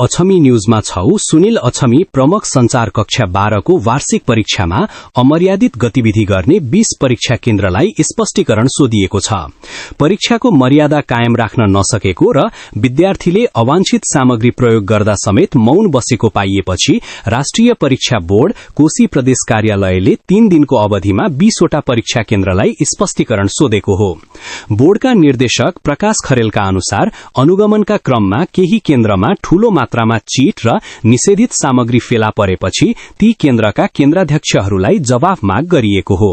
अछमी न्यूजमा छौ। सुनिल अछमी प्रमुख संचार कक्षा 12 को वार्षिक परीक्षामा अमर्यादित गतिविधि गर्ने 20 परीक्षा केन्द्रलाई स्पष्टीकरण सोधिएको छ। परीक्षाको मर्यादा कायम राख्न नसकेको र विद्यार्थीले अवांछित सामग्री प्रयोग गर्दा समेत मौन बसेको पाइएपछि राष्ट्रिय परीक्षा बोर्ड कोशी प्रदेश कार्यालयले 3 दिनको अवधिमा 20 वटा परीक्षा केन्द्रलाई स्पष्टीकरण सोधेको हो। बोर्डका निर्देशक प्रकाश खरेलका अनुसार अनुगमनका क्रममा केही केन्द्रमा ठूलो मात्रामा चीट र निषेधित सामग्री फेला परेपछि ती केन्द्रका केन्द्राध्यक्षहरूलाई जवाफ माग गरिएको हो।